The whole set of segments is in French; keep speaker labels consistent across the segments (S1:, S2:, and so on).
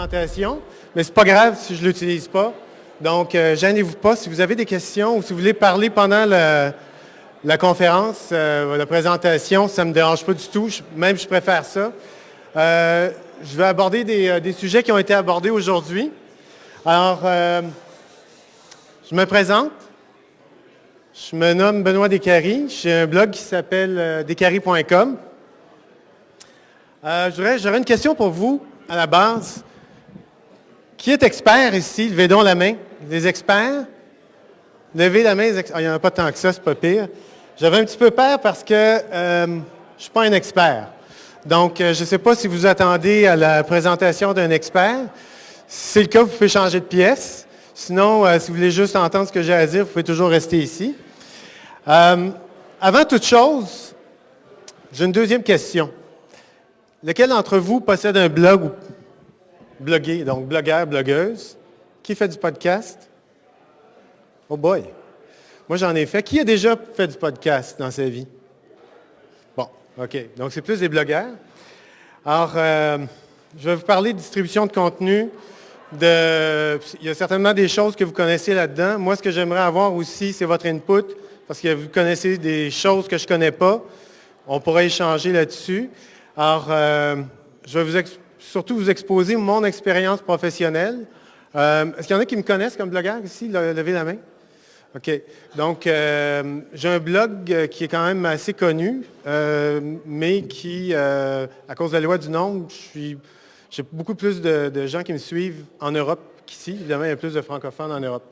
S1: présentation, mais c'est pas grave si je ne l'utilise pas. Donc, gênez-vous pas. Si vous avez des questions ou si vous voulez parler pendant la conférence, la présentation, ça ne me dérange pas du tout. Même, je préfère ça. Je vais aborder des sujets qui ont été abordés aujourd'hui. Alors, je me présente. Je me nomme Benoît Descaries. J'ai un blog qui s'appelle descaries.com. J'aurais une question pour vous, à la base. Qui est expert ici? Levez donc la main. Les experts? Levez la main. Il n'y en a pas tant que ça, c'est pas pire. J'avais un petit peu peur parce que je ne suis pas un expert. Donc, je ne sais pas si vous attendez à la présentation d'un expert. Si c'est le cas, vous pouvez changer de pièce. Sinon, si vous voulez juste entendre ce que j'ai à dire, vous pouvez toujours rester ici. Avant toute chose, j'ai une deuxième question. Lequel d'entre vous possède un blog ou bloguer, donc blogueur, blogueuse? Qui fait du podcast? Oh boy! Moi, j'en ai fait. Qui a déjà fait du podcast dans sa vie? Bon, OK. Donc, c'est plus des blogueurs. Alors, je vais vous parler de distribution de contenu. Il y a certainement des choses que vous connaissez là-dedans. Moi, ce que j'aimerais avoir aussi, c'est votre input, parce que vous connaissez des choses que je ne connais pas. On pourrait échanger là-dessus. Alors, je vais surtout vous exposer mon expérience professionnelle. Est-ce qu'il y en a qui me connaissent comme blogueur ici? Levez la main. OK. Donc, j'ai un blog qui est quand même assez connu, mais qui, à cause de la loi du nombre, j'ai beaucoup plus de gens qui me suivent en Europe qu'ici. Évidemment, il y a plus de francophones en Europe.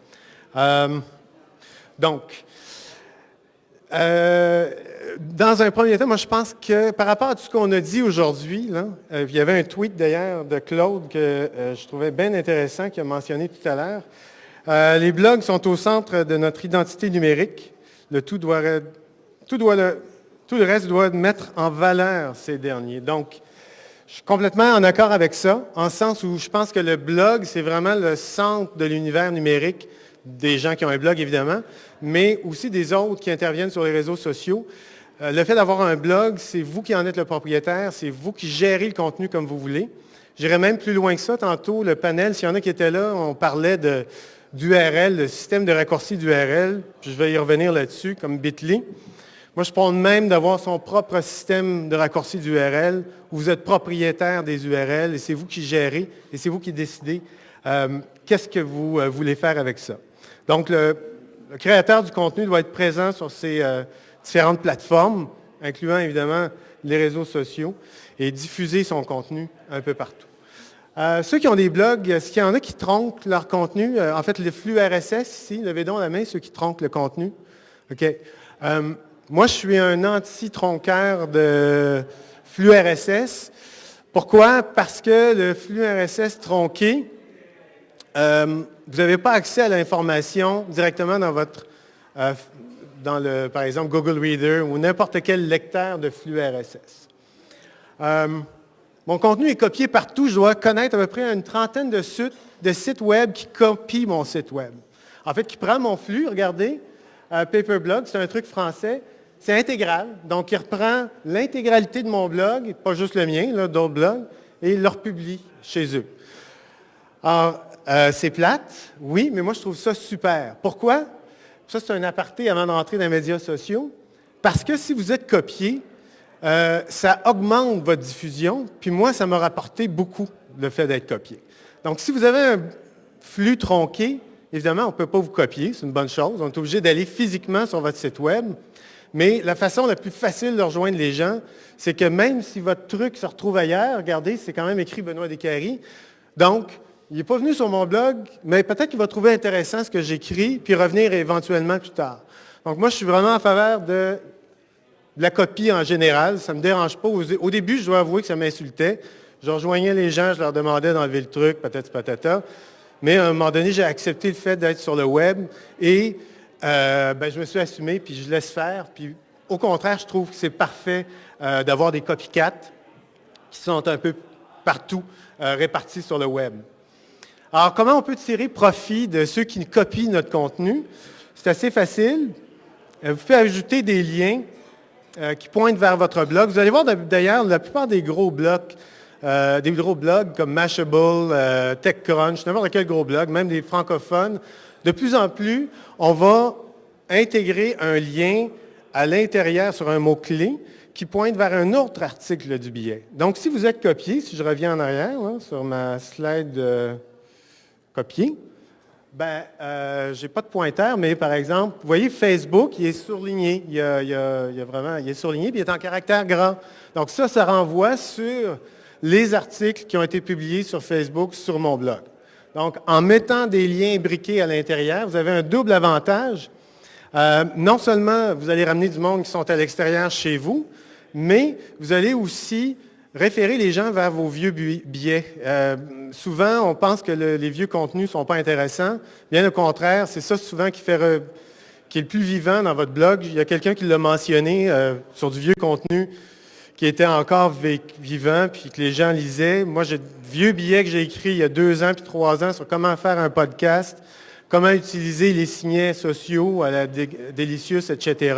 S1: Dans un premier temps, moi, je pense que par rapport à tout ce qu'on a dit aujourd'hui, il y avait un tweet d'ailleurs de Claude que je trouvais bien intéressant, qu'il a mentionné tout à l'heure. Les blogs sont au centre de notre identité numérique. Tout le reste doit mettre en valeur ces derniers. Donc, je suis complètement en accord avec ça, en sens où je pense que le blog, c'est vraiment le centre de l'univers numérique des gens qui ont un blog, évidemment, mais aussi des autres qui interviennent sur les réseaux sociaux. Le fait d'avoir un blog, c'est vous qui en êtes le propriétaire, c'est vous qui gérez le contenu comme vous voulez. J'irais même plus loin que ça. Tantôt, le panel, s'il y en a qui étaient là, on parlait d'URL, le système de raccourci d'URL, puis je vais y revenir là-dessus, comme Bitly. Moi, je prône même d'avoir son propre système de raccourci d'URL, où vous êtes propriétaire des URL, et c'est vous qui gérez, et c'est vous qui décidez qu'est-ce que vous voulez faire avec ça. Donc, le créateur du contenu doit être présent sur ces différentes plateformes, incluant évidemment les réseaux sociaux, et diffuser son contenu un peu partout. Ceux qui ont des blogs, est-ce qu'il y en a qui tronquent leur contenu? En fait, le flux RSS, ici, levez donc la main, ceux qui tronquent le contenu. OK. Moi, je suis un anti-tronqueur de flux RSS. Pourquoi? Parce que le flux RSS tronqué, vous n'avez pas accès à l'information directement dans par exemple, Google Reader ou n'importe quel lecteur de flux RSS. Mon contenu est copié partout. Je dois connaître à peu près une trentaine de sites web qui copient mon site web. En fait, qui prend mon flux, regardez, Paperblog, c'est un truc français, c'est intégral. Donc, il reprend l'intégralité de mon blog, pas juste le mien, d'autres blogs, et il le republie chez eux. Alors, c'est plate, oui, mais moi, je trouve ça super. Pourquoi? Ça, c'est un aparté avant d'entrer dans les médias sociaux. Parce que si vous êtes copié, ça augmente votre diffusion, puis moi, ça m'a rapporté beaucoup, le fait d'être copié. Donc, si vous avez un flux tronqué, évidemment, on ne peut pas vous copier, c'est une bonne chose. On est obligé d'aller physiquement sur votre site web. Mais la façon la plus facile de rejoindre les gens, c'est que même si votre truc se retrouve ailleurs, regardez, c'est quand même écrit Benoît Descaries. Donc, il n'est pas venu sur mon blog, mais peut-être qu'il va trouver intéressant ce que j'écris, puis revenir éventuellement plus tard. Donc, moi, je suis vraiment en faveur de la copie en général. Ça ne me dérange pas. Au début, je dois avouer que ça m'insultait. Je rejoignais les gens, je leur demandais d'enlever le truc, peut-être patata. Mais à un moment donné, j'ai accepté le fait d'être sur le web et je me suis assumé, puis je laisse faire. Puis, au contraire, je trouve que c'est parfait d'avoir des copycats qui sont un peu partout répartis sur le web. Alors, comment on peut tirer profit de ceux qui copient notre contenu? C'est assez facile. Vous pouvez ajouter des liens qui pointent vers votre blog. Vous allez voir d'ailleurs, la plupart des gros blogs des gros blogs comme Mashable, TechCrunch, n'importe quel gros blog, même des francophones. De plus en plus, on va intégrer un lien à l'intérieur sur un mot-clé qui pointe vers un autre article du billet. Donc, si vous êtes copié, si je reviens en arrière, là, sur ma slide copier, je n'ai pas de pointeur, mais par exemple, vous voyez Facebook, il est surligné. Il est surligné, puis il est en caractère grand. Donc ça renvoie sur les articles qui ont été publiés sur Facebook sur mon blog. Donc, en mettant des liens briqués à l'intérieur, vous avez un double avantage. Non seulement vous allez ramener du monde qui sont à l'extérieur chez vous, mais vous allez aussi référer les gens vers vos vieux billets. Souvent, on pense que les vieux contenus ne sont pas intéressants. Bien au contraire, c'est ça souvent qui est le plus vivant dans votre blog. Il y a quelqu'un qui l'a mentionné sur du vieux contenu qui était encore vivant, puis que les gens lisaient. Moi, j'ai de vieux billets que j'ai écrits il y a 2 ans puis 3 ans sur comment faire un podcast, comment utiliser les signets sociaux à la Delicious, etc.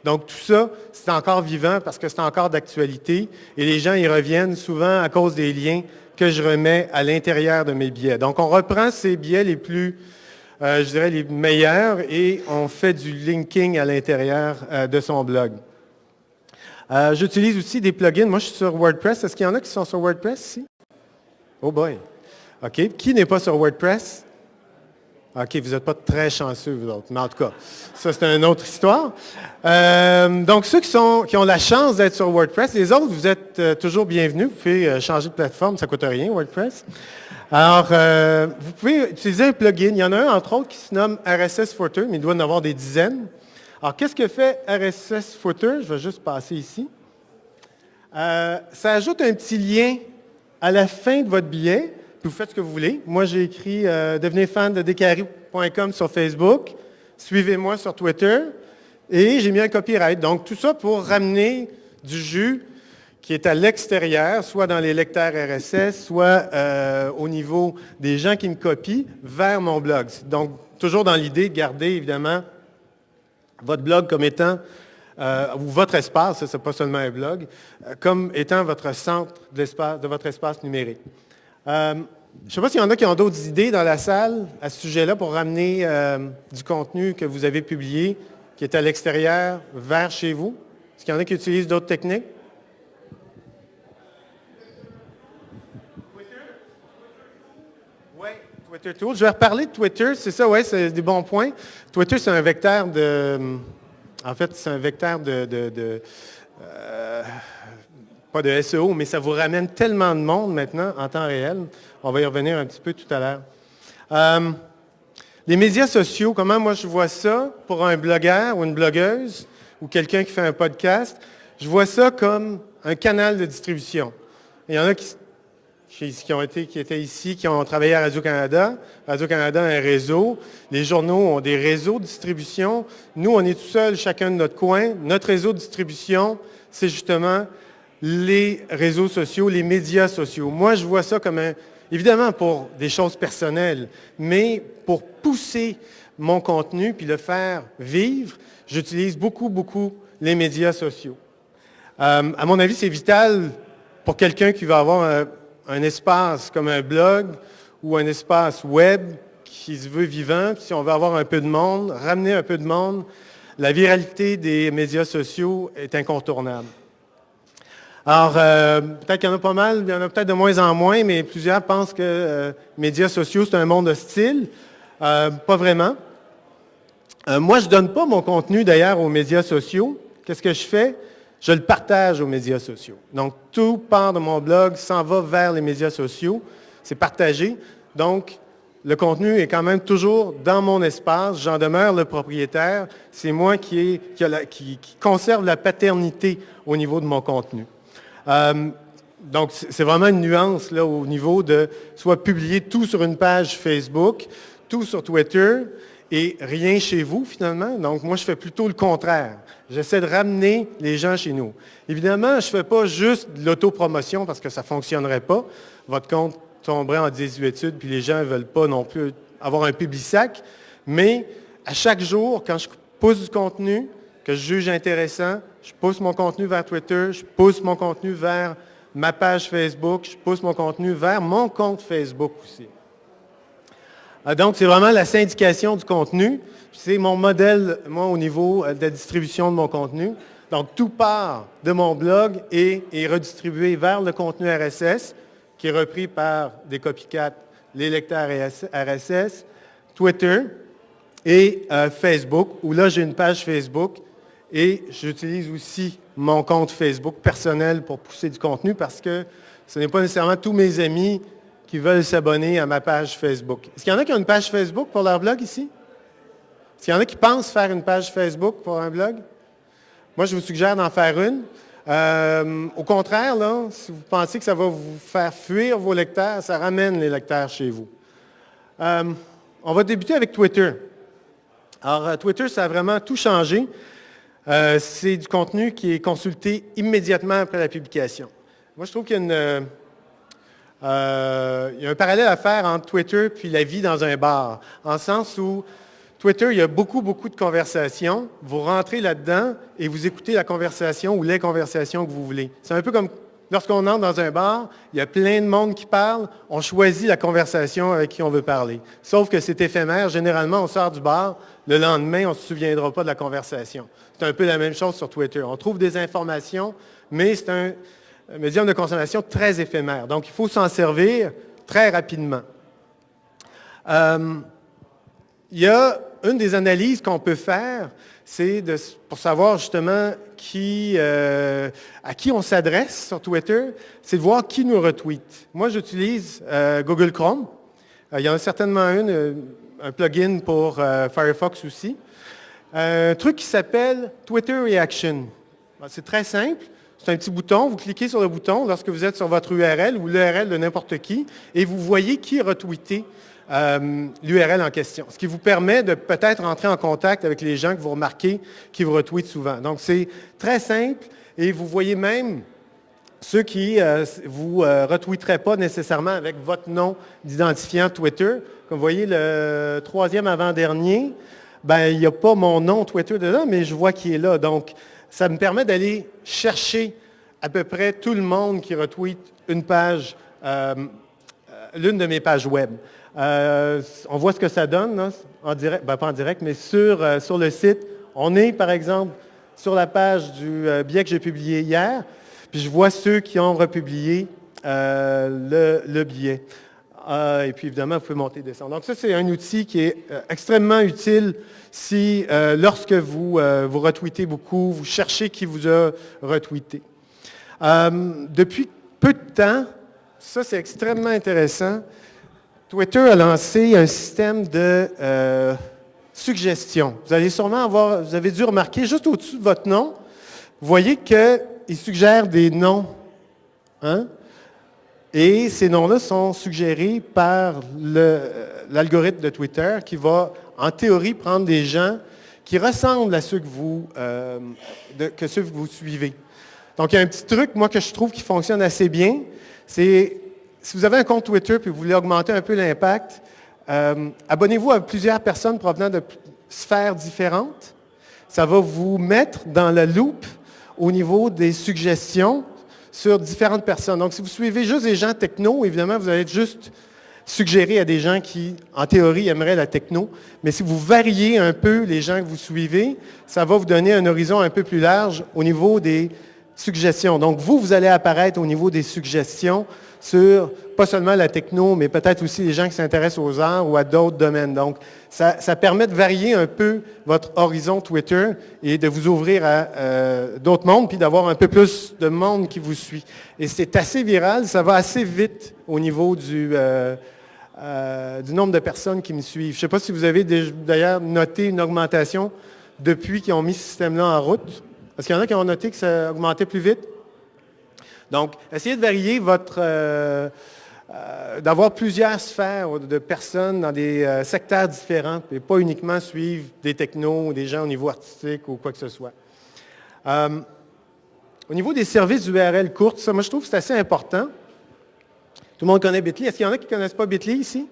S1: Donc, tout ça, c'est encore vivant parce que c'est encore d'actualité et les gens y reviennent souvent à cause des liens que je remets à l'intérieur de mes billets. Donc, on reprend ces billets les plus, je dirais, les meilleurs et on fait du linking à l'intérieur de son blog. J'utilise aussi des plugins. Moi, je suis sur WordPress. Est-ce qu'il y en a qui sont sur WordPress ici? Oh boy! OK. Qui n'est pas sur WordPress? OK, vous n'êtes pas très chanceux, vous autres. Mais en tout cas, ça, c'est une autre histoire. Donc, ceux qui ont la chance d'être sur WordPress, les autres, vous êtes toujours bienvenus. Vous pouvez changer de plateforme, ça ne coûte rien, WordPress. Alors, vous pouvez utiliser un plugin. Il y en a un, entre autres, qui se nomme RSS Footer, mais il doit en avoir des dizaines. Alors, qu'est-ce que fait RSS Footer? Je vais juste passer ici. Ça ajoute un petit lien à la fin de votre billet. Puis vous faites ce que vous voulez. Moi, j'ai écrit devenez fan de Descaries.com sur Facebook. Suivez-moi sur Twitter. Et j'ai mis un copyright. Donc, tout ça pour ramener du jus qui est à l'extérieur, soit dans les lecteurs RSS, soit au niveau des gens qui me copient, vers mon blog. Donc, toujours dans l'idée de garder, évidemment, votre blog comme étant, ou votre espace, ce n'est pas seulement un blog, comme étant votre centre de votre espace numérique. Je ne sais pas s'il y en a qui ont d'autres idées dans la salle à ce sujet-là pour ramener du contenu que vous avez publié, qui est à l'extérieur, vers chez vous. Est-ce qu'il y en a qui utilisent d'autres techniques? Twitter? Oui, Twitter Tools. Je vais reparler de Twitter, c'est ça, oui, c'est des bons points. Twitter, c'est un vecteur de... En fait, c'est un vecteur pas de SEO, mais ça vous ramène tellement de monde maintenant en temps réel. On va y revenir un petit peu tout à l'heure. Les médias sociaux, comment moi je vois ça pour un blogueur ou une blogueuse ou quelqu'un qui fait un podcast? Je vois ça comme un canal de distribution. Il y en a qui étaient ici, qui ont travaillé à Radio-Canada. Radio-Canada a un réseau. Les journaux ont des réseaux de distribution. Nous, on est tout seuls, chacun de notre coin. Notre réseau de distribution, c'est justement les réseaux sociaux, les médias sociaux. Moi, je vois ça comme évidemment pour des choses personnelles, mais pour pousser mon contenu puis le faire vivre, j'utilise beaucoup, beaucoup les médias sociaux. À mon avis, c'est vital pour quelqu'un qui va avoir un espace comme un blog ou un espace web qui se veut vivant. Si on veut avoir un peu de monde, ramener un peu de monde, la viralité des médias sociaux est incontournable. Alors, peut-être qu'il y en a pas mal, il y en a peut-être de moins en moins, mais plusieurs pensent que médias sociaux, c'est un monde hostile. Pas vraiment. Moi, je ne donne pas mon contenu, d'ailleurs, aux médias sociaux. Qu'est-ce que je fais? Je le partage aux médias sociaux. Donc, tout part de mon blog, s'en va vers les médias sociaux. C'est partagé. Donc, le contenu est quand même toujours dans mon espace. J'en demeure le propriétaire. C'est moi qui conserve la paternité au niveau de mon contenu. Donc, c'est vraiment une nuance là, au niveau de soit publier tout sur une page Facebook, tout sur Twitter et rien chez vous, finalement. Donc, moi, je fais plutôt le contraire. J'essaie de ramener les gens chez nous. Évidemment, je ne fais pas juste de l'autopromotion parce que ça ne fonctionnerait pas. Votre compte tomberait en désuétude, puis les gens ne veulent pas non plus avoir un Publisac. Mais à chaque jour, quand je pousse du contenu que je juge intéressant, je pousse mon contenu vers Twitter, je pousse mon contenu vers ma page Facebook, je pousse mon contenu vers mon compte Facebook aussi. Donc, c'est vraiment la syndication du contenu. C'est mon modèle, moi, au niveau de la distribution de mon contenu. Donc, tout part de mon blog et est redistribué vers le contenu RSS, qui est repris par des copycats, les lecteurs RSS, Twitter et Facebook, où là, j'ai une page Facebook et j'utilise aussi mon compte Facebook personnel pour pousser du contenu parce que ce n'est pas nécessairement tous mes amis qui veulent s'abonner à ma page Facebook. Est-ce qu'il y en a qui ont une page Facebook pour leur blog ici? Est-ce qu'il y en a qui pensent faire une page Facebook pour un blog? Moi, je vous suggère d'en faire une. Au contraire, là, si vous pensez que ça va vous faire fuir vos lecteurs, ça ramène les lecteurs chez vous. On va débuter avec Twitter. Alors, Twitter, ça a vraiment tout changé. C'est du contenu qui est consulté immédiatement après la publication. Moi, je trouve qu'il y a il y a un parallèle à faire entre Twitter et la vie dans un bar, en le sens où Twitter, il y a beaucoup de conversations. Vous rentrez là-dedans et vous écoutez la conversation ou les conversations que vous voulez. C'est un peu comme lorsqu'on entre dans un bar, il y a plein de monde qui parle, on choisit la conversation avec qui on veut parler. Sauf que c'est éphémère. Généralement, on sort du bar, le lendemain, on ne se souviendra pas de la conversation. C'est un peu la même chose sur Twitter. On trouve des informations, mais c'est un médium de consommation très éphémère. Donc, il faut s'en servir très rapidement. Il y a une des analyses qu'on peut faire, c'est pour savoir justement à qui on s'adresse sur Twitter, c'est de voir qui nous retweet. Moi, j'utilise Google Chrome. Il y en a certainement un plugin pour Firefox aussi. Un truc qui s'appelle Twitter Reaction. C'est très simple. C'est un petit bouton. Vous cliquez sur le bouton lorsque vous êtes sur votre URL ou l'URL de n'importe qui et vous voyez qui a retweeté l'URL en question. Ce qui vous permet de peut-être entrer en contact avec les gens que vous remarquez qui vous retweetent souvent. Donc, c'est très simple et vous voyez même ceux qui ne vous retweeteraient pas nécessairement avec votre nom d'identifiant Twitter. Comme vous voyez, le troisième avant-dernier, il n'y a pas mon nom Twitter dedans, mais je vois qui est là. Donc, ça me permet d'aller chercher à peu près tout le monde qui retweet une page, l'une de mes pages web. On voit ce que ça donne, là, en direct, pas en direct, mais sur le site. On est, par exemple, sur la page du billet que j'ai publié hier, puis je vois ceux qui ont republié le billet. Et puis, évidemment, vous pouvez monter et descendre. Donc, ça, c'est un outil qui est extrêmement utile si, lorsque vous retweetez beaucoup, vous cherchez qui vous a retweeté. Depuis peu de temps, ça, c'est extrêmement intéressant, Twitter a lancé un système de suggestions. Vous avez dû remarquer, juste au-dessus de votre nom, vous voyez qu'il suggère des noms. Hein? Et ces noms-là sont suggérés par l'algorithme de Twitter qui va, en théorie, prendre des gens qui ressemblent à ceux que vous suivez. Donc, il y a un petit truc, moi, que je trouve qui fonctionne assez bien. C'est, si vous avez un compte Twitter et vous voulez augmenter un peu l'impact, abonnez-vous à plusieurs personnes provenant de sphères différentes. Ça va vous mettre dans la loupe au niveau des suggestions sur différentes personnes. Donc, si vous suivez juste des gens techno, évidemment, vous allez être juste suggéré à des gens qui, en théorie, aimeraient la techno. Mais si vous variez un peu les gens que vous suivez, ça va vous donner un horizon un peu plus large au niveau des suggestions. Donc, vous allez apparaître au niveau des suggestions sur pas seulement la techno, mais peut-être aussi les gens qui s'intéressent aux arts ou à d'autres domaines. Donc, ça permet de varier un peu votre horizon Twitter et de vous ouvrir à d'autres mondes, puis d'avoir un peu plus de monde qui vous suit. Et c'est assez viral, ça va assez vite au niveau du nombre de personnes qui me suivent. Je ne sais pas si vous avez d'ailleurs noté une augmentation depuis qu'ils ont mis ce système-là en route. Est-ce qu'il y en a qui ont noté que ça augmentait plus vite? Donc, essayez de varier d'avoir plusieurs sphères de personnes dans des secteurs différents et pas uniquement suivre des technos ou des gens au niveau artistique ou quoi que ce soit. Au niveau des services d'URL courtes, ça, moi, je trouve que c'est assez important. Tout le monde connaît Bitly. Est-ce qu'il y en a qui ne connaissent pas Bitly ici?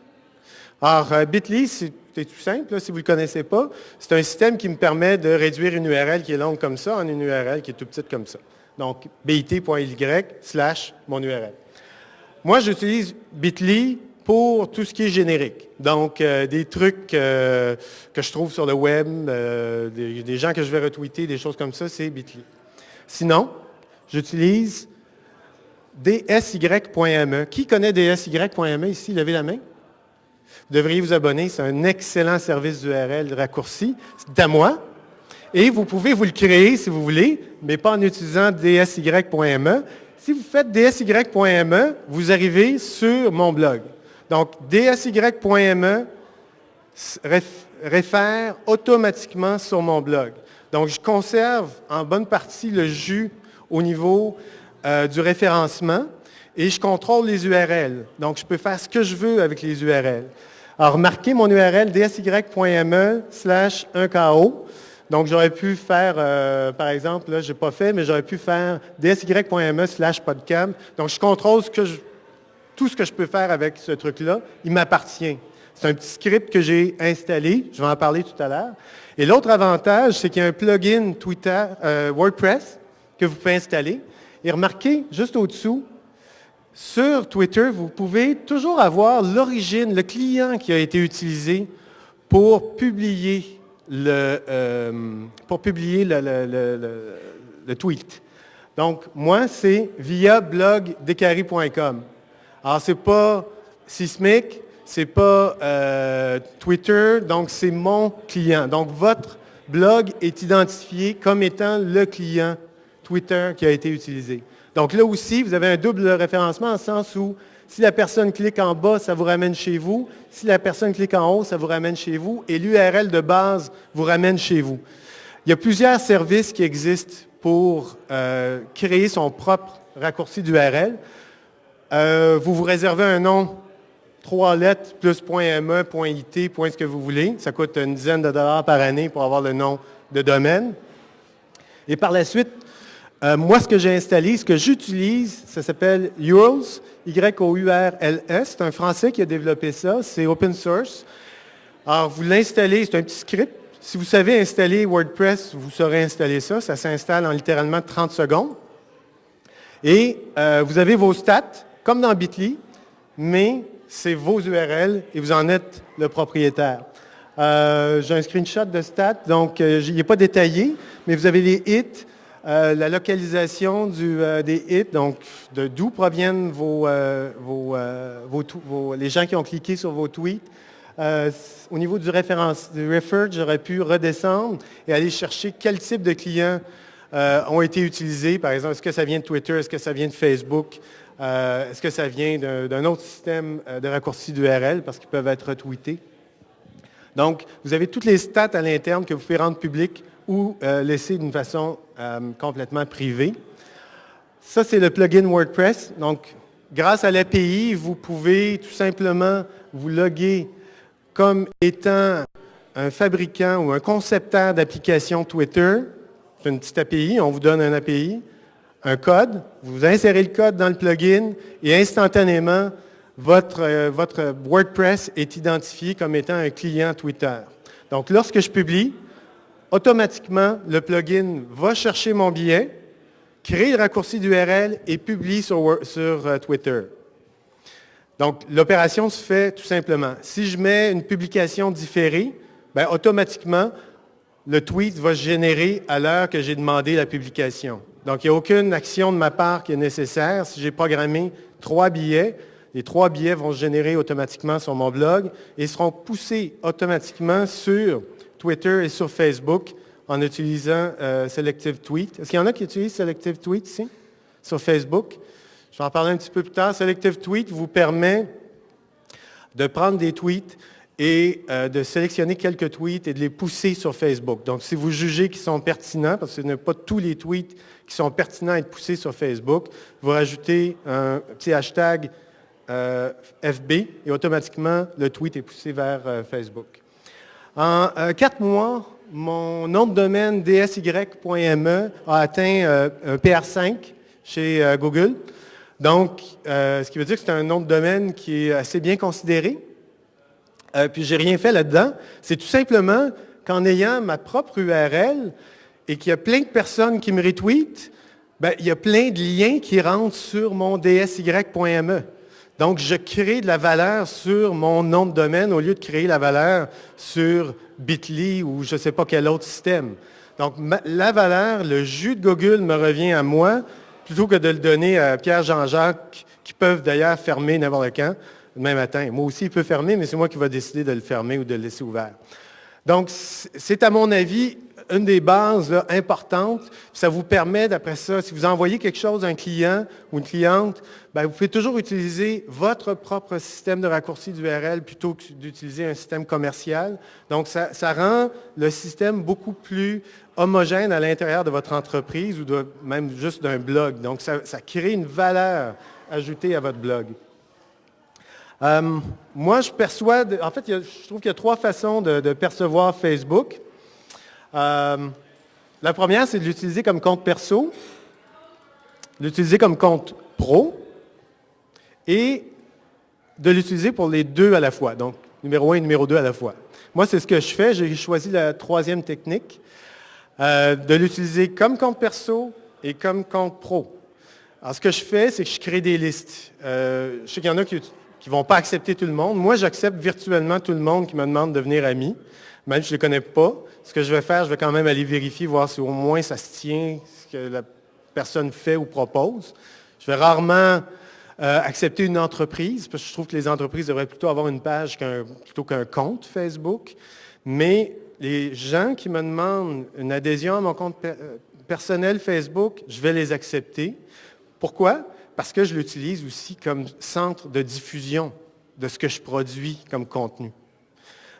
S1: Alors, Bitly, c'est tout simple, là, si vous ne le connaissez pas. C'est un système qui me permet de réduire une URL qui est longue comme ça en une URL qui est tout petite comme ça. Donc, bit.ly/mon URL. Moi, j'utilise Bitly pour tout ce qui est générique. Donc, des trucs que je trouve sur le web, des gens que je vais retweeter, des choses comme ça, c'est Bitly. Sinon, j'utilise dsy.me. Qui connaît dsy.me ici? Levez la main. Vous devriez vous abonner. C'est un excellent service d'URL raccourci. C'est à moi. Et vous pouvez vous le créer si vous voulez, mais pas en utilisant dsy.me. Si vous faites dsy.me, vous arrivez sur mon blog. Donc, dsy.me réfère automatiquement sur mon blog. Donc, je conserve en bonne partie le jus au niveau du référencement et je contrôle les URL. Donc, je peux faire ce que je veux avec les URL. Alors, remarquez mon URL dsy.me/1ko. Donc, j'aurais pu faire, par exemple, là, je n'ai pas fait, mais j'aurais pu faire dsy.me/podcam. Donc, je contrôle tout ce que je peux faire avec ce truc-là. Il m'appartient. C'est un petit script que j'ai installé. Je vais en parler tout à l'heure. Et l'autre avantage, c'est qu'il y a un plugin WordPress que vous pouvez installer. Et remarquez, juste au-dessous, sur Twitter, vous pouvez toujours avoir l'origine, le client qui a été utilisé pour publier le tweet. Donc, moi, c'est via blogdecari.com. Alors, ce n'est pas Sismic, ce n'est pas Twitter, donc c'est mon client. Donc, votre blog est identifié comme étant le client Twitter qui a été utilisé. Donc, là aussi, vous avez un double référencement en le sens où si la personne clique en bas, ça vous ramène chez vous. Si la personne clique en haut, ça vous ramène chez vous. Et l'URL de base vous ramène chez vous. Il y a plusieurs services qui existent pour créer son propre raccourci d'URL. Vous vous réservez un nom, 3 lettres, plus .me, .it, ce que vous voulez. Ça coûte une dizaine de dollars par année pour avoir le nom de domaine. Et par la suite, moi, ce que j'ai installé, ce que j'utilise, ça s'appelle Yourls, Y-O-U-R-L-S. C'est un Français qui a développé ça. C'est open source. Alors, vous l'installez, c'est un petit script. Si vous savez installer WordPress, vous saurez installer ça. Ça s'installe en littéralement 30 secondes. Et vous avez vos stats, comme dans Bitly, mais c'est vos URL et vous en êtes le propriétaire. J'ai un screenshot de stats, donc il n'est pas détaillé, mais vous avez les hits, la localisation des hits, donc d'où proviennent les gens qui ont cliqué sur vos tweets. Au niveau du referred, j'aurais pu redescendre et aller chercher quel type de clients ont été utilisés. Par exemple, est-ce que ça vient de Twitter, est-ce que ça vient de Facebook, est-ce que ça vient d'un autre système de raccourci d'URL parce qu'ils peuvent être retweetés. Donc, vous avez toutes les stats à l'interne que vous pouvez rendre publiques ou laisser d'une façon complètement privée. Ça, c'est le plugin WordPress. Donc, grâce à l'API, vous pouvez tout simplement vous loguer comme étant un fabricant ou un concepteur d'application Twitter. C'est une petite API, on vous donne un API, un code, vous insérez le code dans le plugin et instantanément, votre WordPress est identifié comme étant un client Twitter. Donc, lorsque je publie, automatiquement, le plugin va chercher mon billet, crée le raccourci d'URL et publie sur Twitter. Donc, l'opération se fait tout simplement. Si je mets une publication différée, bien, automatiquement, le tweet va se générer à l'heure que j'ai demandé la publication. Donc, il n'y a aucune action de ma part qui est nécessaire. Si j'ai programmé 3 billets, les 3 billets vont se générer automatiquement sur mon blog et seront poussés automatiquement sur Twitter et sur Facebook en utilisant Selective Tweet. Est-ce qu'il y en a qui utilisent Selective Tweet ici, sur Facebook? Je vais en parler un petit peu plus tard. Selective Tweet vous permet de prendre des tweets et de sélectionner quelques tweets et de les pousser sur Facebook. Donc, si vous jugez qu'ils sont pertinents, parce que ce n'est pas tous les tweets qui sont pertinents à être poussés sur Facebook, vous rajoutez un petit hashtag FB et automatiquement, le tweet est poussé vers Facebook. En 4 mois, mon nom de domaine dsy.me a atteint un PR5 chez Google. Donc, ce qui veut dire que c'est un nom de domaine qui est assez bien considéré. Puis, je n'ai rien fait là-dedans. C'est tout simplement qu'en ayant ma propre URL et qu'il y a plein de personnes qui me retweetent, Bien, il y a plein de liens qui rentrent sur mon dsy.me. Donc, je crée de la valeur sur mon nom de domaine au lieu de créer la valeur sur Bitly ou je ne sais pas quel autre système. Donc, la valeur, le jus de Google me revient à moi plutôt que de le donner à Pierre Jean-Jacques, qui peuvent d'ailleurs fermer n'importe quand, demain matin. Moi aussi, il peut fermer, mais c'est moi qui vais décider de le fermer ou de le laisser ouvert. Donc, c'est à mon avis une des bases là, importantes. Ça vous permet, d'après ça, si vous envoyez quelque chose à un client ou une cliente, bien, vous pouvez toujours utiliser votre propre système de raccourci d'URL plutôt que d'utiliser un système commercial. Donc, ça rend le système beaucoup plus homogène à l'intérieur de votre entreprise ou même juste d'un blog. Donc, ça crée une valeur ajoutée à votre blog. Moi, je perçois, en fait, je trouve qu'il y a 3 façons de percevoir Facebook. La première, c'est de l'utiliser comme compte perso, l'utiliser comme compte pro et de l'utiliser pour les 2 à la fois, donc numéro 1 et numéro 2 à la fois. Moi, c'est ce que je fais. J'ai choisi la 3e technique, de l'utiliser comme compte perso et comme compte pro. Alors, ce que je fais, c'est que je crée des listes. Je sais qu'il y en a qui ne vont pas accepter tout le monde. Moi, j'accepte virtuellement tout le monde qui me demande de devenir ami, même si je ne le connais pas. Ce que je vais faire, je vais quand même aller vérifier, voir si au moins ça se tient, ce que la personne fait ou propose. Je vais rarement accepter une entreprise, parce que je trouve que les entreprises devraient plutôt avoir une page plutôt qu'un compte Facebook. Mais les gens qui me demandent une adhésion à mon compte personnel Facebook, je vais les accepter. Pourquoi? Parce que je l'utilise aussi comme centre de diffusion de ce que je produis comme contenu.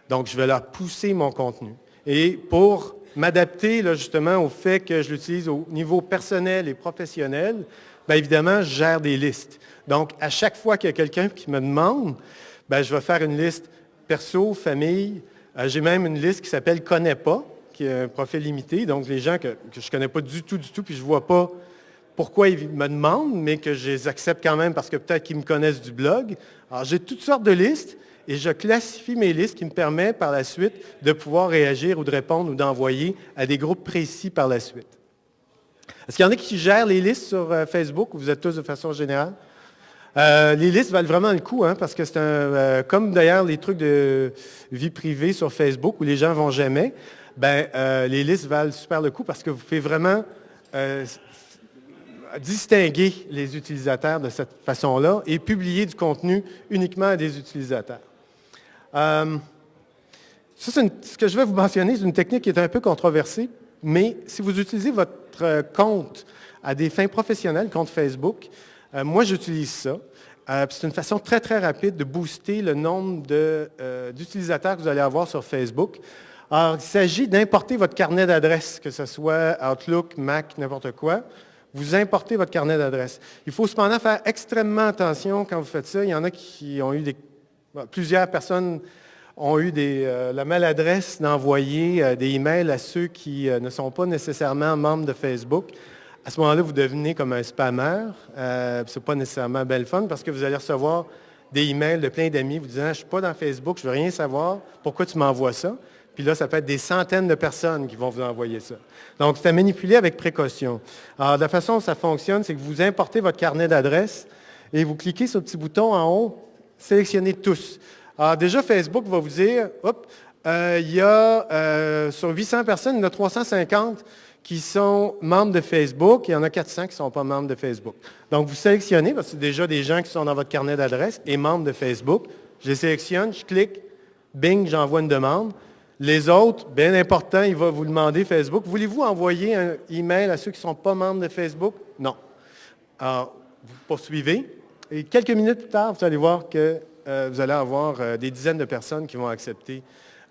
S1: Donc, je vais leur pousser mon contenu. Et pour m'adapter là, justement au fait que je l'utilise au niveau personnel et professionnel, bien évidemment, je gère des listes. Donc, à chaque fois qu'il y a quelqu'un qui me demande, bien, je vais faire une liste perso, famille. J'ai même une liste qui s'appelle « Connais pas », qui est un profil limité. Donc, les gens que je ne connais pas du tout, puis je ne vois pas pourquoi ils me demandent, mais que je les accepte quand même parce que peut-être qu'ils me connaissent du blog. Alors, j'ai toutes sortes de listes et je classifie mes listes qui me permettent par la suite de pouvoir réagir ou de répondre ou d'envoyer à des groupes précis par la suite. Est-ce qu'il y en a qui gèrent les listes sur Facebook ou vous êtes tous de façon générale? Les listes valent vraiment le coup, hein, parce que c'est comme d'ailleurs les trucs de vie privée sur Facebook où les gens ne vont jamais, les listes valent super le coup parce que vous pouvez vraiment distinguer les utilisateurs de cette façon-là et publier du contenu uniquement à des utilisateurs. Ce que je vais vous mentionner, c'est une technique qui est un peu controversée, mais si vous utilisez votre compte à des fins professionnelles, compte Facebook, moi j'utilise ça. C'est une façon très, très rapide de booster le nombre d'utilisateurs que vous allez avoir sur Facebook. Alors, il s'agit d'importer votre carnet d'adresses, que ce soit Outlook, Mac, n'importe quoi. Vous importez votre carnet d'adresses. Il faut cependant faire extrêmement attention quand vous faites ça. Il y en a qui ont eu plusieurs personnes ont eu la maladresse d'envoyer des emails à ceux qui ne sont pas nécessairement membres de Facebook. À ce moment-là, vous devenez comme un spammeur. Ce n'est pas nécessairement belle fun parce que vous allez recevoir des emails de plein d'amis vous disant « Je ne suis pas dans Facebook, je ne veux rien savoir, pourquoi tu m'envoies ça? » Puis là, ça peut être des centaines de personnes qui vont vous envoyer ça. Donc, c'est à manipuler avec précaution. Alors, la façon dont ça fonctionne, c'est que vous importez votre carnet d'adresses et vous cliquez sur le petit bouton en haut « Sélectionner tous ». Alors, déjà, Facebook va vous dire « Hop, il y a sur 800 personnes, il y en a 350 qui sont membres de Facebook et il y en a 400 qui ne sont pas membres de Facebook. » Donc, vous sélectionnez, parce que c'est déjà des gens qui sont dans votre carnet d'adresses et membres de Facebook. Je les sélectionne, je clique, bing, j'envoie une demande. Les autres, bien important, il va vous demander Facebook, voulez-vous envoyer un email à ceux qui ne sont pas membres de Facebook? Non. Alors, vous poursuivez et quelques minutes plus tard, vous allez voir que vous allez avoir des dizaines de personnes qui vont accepter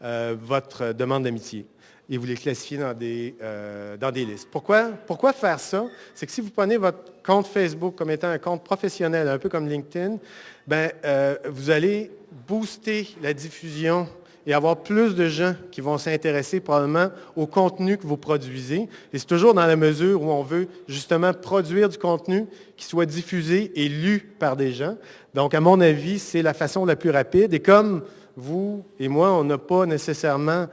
S1: votre demande d'amitié et vous les classifiez dans des listes. Pourquoi faire ça? C'est que si vous prenez votre compte Facebook comme étant un compte professionnel, un peu comme LinkedIn, vous allez booster la diffusion et avoir plus de gens qui vont s'intéresser probablement au contenu que vous produisez. Et c'est toujours dans la mesure où on veut justement produire du contenu qui soit diffusé et lu par des gens. Donc, à mon avis, c'est la façon la plus rapide. Et comme vous et moi, on n'a pas nécessairement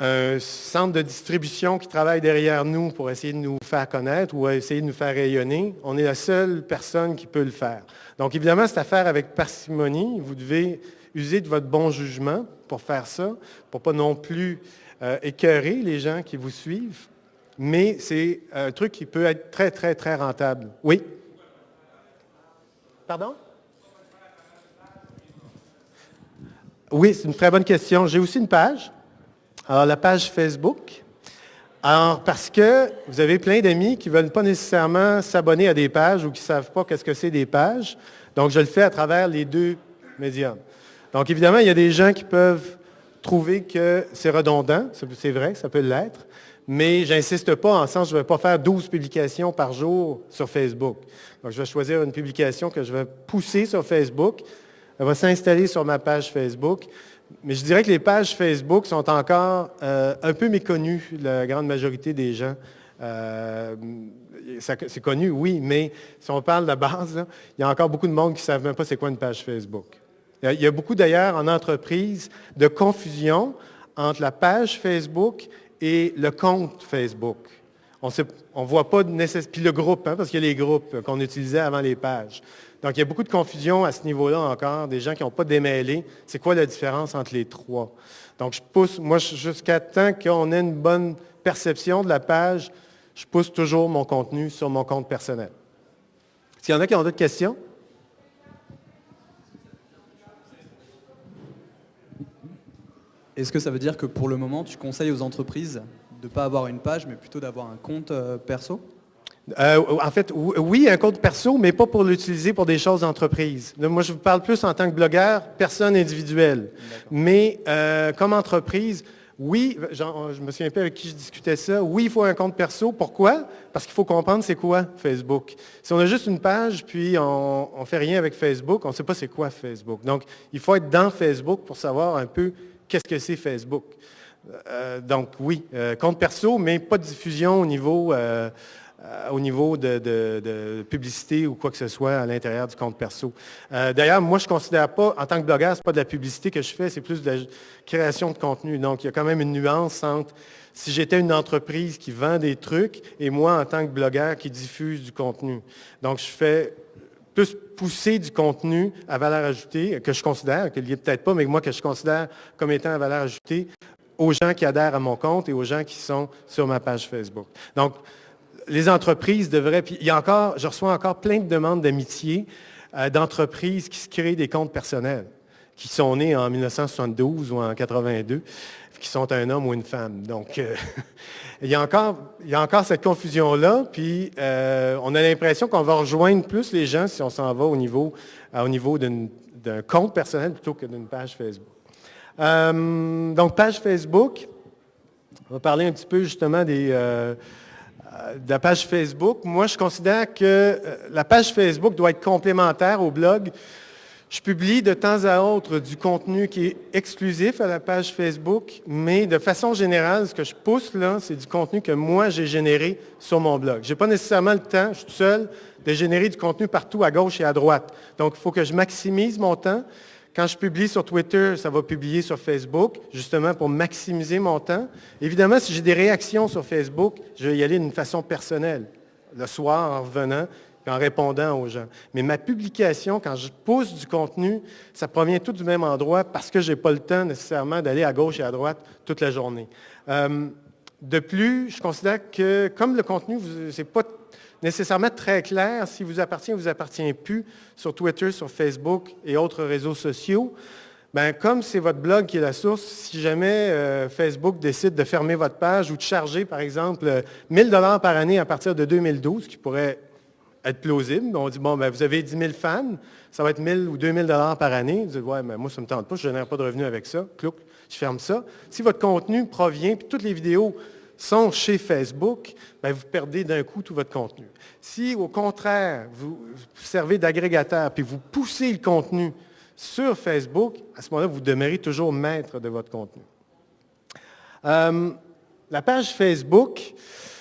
S1: un centre de distribution qui travaille derrière nous pour essayer de nous faire connaître ou essayer de nous faire rayonner. On est la seule personne qui peut le faire. Donc, évidemment, c'est à faire avec parcimonie. Vous devez user de votre bon jugement pour faire ça, pour pas non plus écœurer les gens qui vous suivent. Mais c'est un truc qui peut être très, très, très rentable. Oui? Pardon? Oui, c'est une très bonne question. J'ai aussi une page. Alors, la page Facebook. Alors, parce que vous avez plein d'amis qui ne veulent pas nécessairement s'abonner à des pages ou qui ne savent pas qu'est-ce que c'est des pages. Donc, je le fais à travers les deux médiums. Donc, évidemment, il y a des gens qui peuvent trouver que c'est redondant. C'est vrai, ça peut l'être. Mais je n'insiste pas en sens, je ne vais pas faire 12 publications par jour sur Facebook. Donc, je vais choisir une publication que je vais pousser sur Facebook. Elle va s'installer sur ma page Facebook. Mais je dirais que les pages Facebook sont encore un peu méconnues, la grande majorité des gens. C'est connu, oui, mais si on parle de la base, là, il y a encore beaucoup de monde qui ne savent même pas c'est quoi une page Facebook. Il y a beaucoup d'ailleurs en entreprise de confusion entre la page Facebook et le compte Facebook. On ne voit pas nécessairement, puis le groupe, parce qu'il y a les groupes qu'on utilisait avant les pages. Donc, il y a beaucoup de confusion à ce niveau-là encore, des gens qui n'ont pas démêlé. C'est quoi la différence entre les trois? Donc, je pousse, moi, jusqu'à temps qu'on ait une bonne perception de la page, je pousse toujours mon contenu sur mon compte personnel. S'il y en a qui ont d'autres questions?
S2: Est-ce que ça veut dire que pour le moment, tu conseilles aux entreprises de ne pas avoir une page, mais plutôt d'avoir un compte perso?
S1: En fait, oui, un compte perso, mais pas pour l'utiliser pour des choses d'entreprise. Là, moi, je vous parle plus en tant que blogueur, personne individuelle. Mais comme entreprise, oui, je me souviens pas avec qui je discutais ça, oui, il faut un compte perso. Pourquoi? Parce qu'il faut comprendre c'est quoi Facebook. Si on a juste une page, puis on ne fait rien avec Facebook, on ne sait pas c'est quoi Facebook. Donc, il faut être dans Facebook pour savoir un peu qu'est-ce que c'est Facebook. Donc, oui, compte perso, mais pas de diffusion au niveau de publicité ou quoi que ce soit à l'intérieur du compte perso. D'ailleurs, moi, je ne considère pas, en tant que blogueur, ce n'est pas de la publicité que je fais, c'est plus de la création de contenu. Donc, il y a quand même une nuance entre si j'étais une entreprise qui vend des trucs et moi, en tant que blogueur, qui diffuse du contenu. Donc, je fais plus pousser du contenu à valeur ajoutée, que je considère, que lié peut-être pas, mais moi, que je considère comme étant à valeur ajoutée aux gens qui adhèrent à mon compte et aux gens qui sont sur ma page Facebook. Donc, les entreprises devraient, puis je reçois encore plein de demandes d'amitié d'entreprises qui se créent des comptes personnels, qui sont nés en 1972 ou en 82, qui sont un homme ou une femme. Donc, il y a encore cette confusion-là, puis on a l'impression qu'on va rejoindre plus les gens si on s'en va au niveau d'un compte personnel plutôt que d'une page Facebook. Donc, page Facebook, on va parler un petit peu justement de la page Facebook. Moi, je considère que la page Facebook doit être complémentaire au blog. Je publie de temps à autre du contenu qui est exclusif à la page Facebook, mais de façon générale, ce que je pousse là, c'est du contenu que moi, j'ai généré sur mon blog. Je n'ai pas nécessairement le temps, je suis tout seul, de générer du contenu partout à gauche et à droite. Donc, il faut que je maximise mon temps. Quand je publie sur Twitter, ça va publier sur Facebook, justement pour maximiser mon temps. Évidemment, si j'ai des réactions sur Facebook, je vais y aller d'une façon personnelle, le soir en revenant, puis en répondant aux gens. Mais ma publication, quand je pousse du contenu, ça provient tout du même endroit parce que je n'ai pas le temps nécessairement d'aller à gauche et à droite toute la journée. De plus, je considère que comme le contenu, ce n'est pas nécessairement très clair s'il vous appartient ou vous appartient plus sur Twitter, sur Facebook et autres réseaux sociaux. Bien, comme c'est votre blog qui est la source, si jamais Facebook décide de fermer votre page ou de charger, par exemple, 1 000 $ par année à partir de 2012, qui pourrait être plausible, on dit, bon, bien, vous avez 10 000 fans, ça va être 1 000 ou 2 000 $ par année. Vous dites, ouais, mais moi, ça ne me tente pas, je ne génère pas de revenus avec ça. Clouc, je ferme ça. Si votre contenu provient, puis toutes les vidéos sont chez Facebook, bien, vous perdez d'un coup tout votre contenu. Si, au contraire, vous servez d'agrégateur, puis vous poussez le contenu sur Facebook, à ce moment-là, vous demeurez toujours maître de votre contenu. La page Facebook,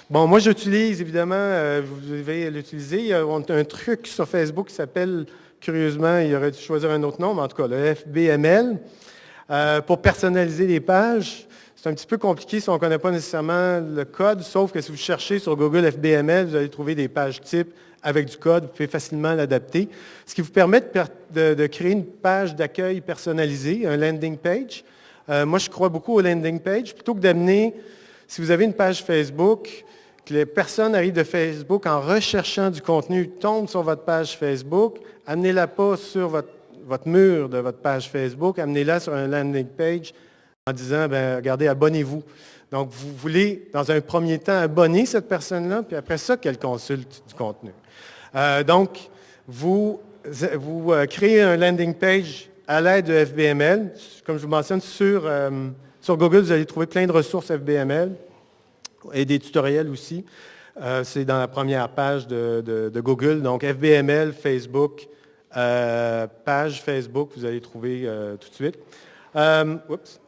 S1: bon, moi, j'utilise, évidemment, vous devez l'utiliser, il y a un truc sur Facebook qui s'appelle, curieusement, il aurait dû choisir un autre nom, mais en tout cas, le FBML, pour personnaliser les pages. C'est un petit peu compliqué si on ne connaît pas nécessairement le code, sauf que si vous cherchez sur Google FBML, vous allez trouver des pages types avec du code, vous pouvez facilement l'adapter, ce qui vous permet de créer une page d'accueil personnalisée, un landing page. Moi, je crois beaucoup au landing page, plutôt que d'amener, si vous avez une page Facebook, que les personnes arrivent de Facebook en recherchant du contenu, tombent sur votre page Facebook, amenez-la pas sur votre mur de votre page Facebook, amenez-la sur un landing page en disant, bien, regardez, abonnez-vous. Donc, vous voulez, dans un premier temps, abonner cette personne-là, puis après ça, qu'elle consulte du contenu. Donc, vous créez un landing page à l'aide de FBML. Comme je vous mentionne, sur Google, vous allez trouver plein de ressources FBML et des tutoriels aussi. C'est dans la première page de Google. Donc, FBML, Facebook, page Facebook, vous allez trouver tout de suite. Oups.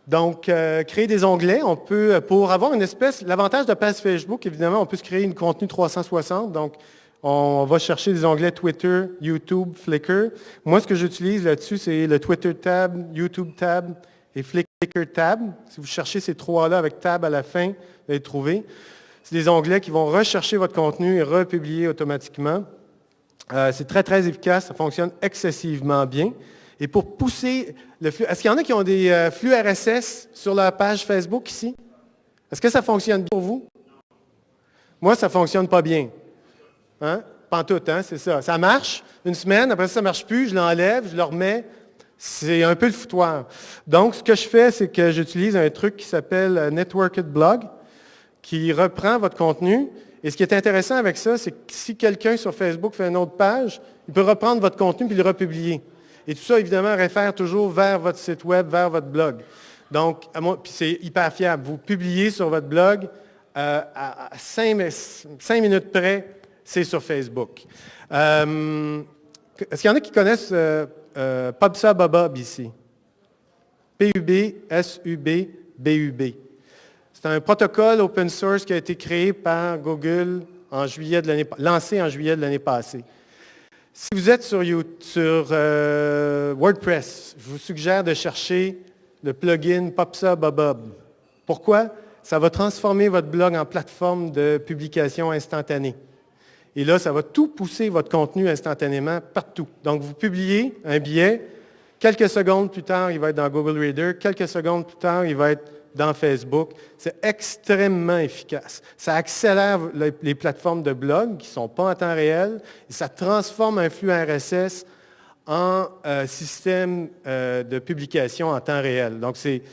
S1: Donc, créer des onglets, on peut, pour avoir une espèce, l'avantage de page Facebook, évidemment, on peut se créer une contenu 360. Donc, on va chercher des onglets Twitter, YouTube, Flickr. Moi, ce que j'utilise là-dessus, c'est le Twitter tab, YouTube tab et Flickr tab. Si vous cherchez ces trois-là avec tab à la fin, vous allez les trouver. C'est des onglets qui vont rechercher votre contenu et republier automatiquement. C'est très, très efficace. Ça fonctionne excessivement bien. Et pour pousser le flux, est-ce qu'il y en a qui ont des flux RSS sur leur page Facebook ici? Est-ce que ça fonctionne bien pour vous? Moi, ça ne fonctionne pas bien. Hein? Pantoute, hein? C'est ça. Ça marche une semaine, après ça ne marche plus, je l'enlève, je le remets. C'est un peu le foutoir. Donc, ce que je fais, c'est que j'utilise un truc qui s'appelle Networked Blog, qui reprend votre contenu. Et ce qui est intéressant avec ça, c'est que si quelqu'un sur Facebook fait une autre page, il peut reprendre votre contenu et le republier. Et tout ça, évidemment, réfère toujours vers votre site web, vers votre blog. Donc, puis c'est hyper fiable. Vous publiez sur votre blog, à 5 minutes près, c'est sur Facebook. Est-ce qu'il y en a qui connaissent PubSub ici? P-U-B-S-U-B-B-U-B. C'est un protocole open source qui a été créé par Google lancé en juillet de l'année passée. Si vous êtes sur WordPress, je vous suggère de chercher le plugin PubSub. Pourquoi? Ça va transformer votre blog en plateforme de publication instantanée. Et là, ça va tout pousser votre contenu instantanément partout. Donc, vous publiez un billet, quelques secondes plus tard, il va être dans Google Reader, quelques secondes plus tard, il va être dans Facebook. C'est extrêmement efficace. Ça accélère les plateformes de blog qui ne sont pas en temps réel et ça transforme un flux RSS en système de publication en temps réel. Donc, c'est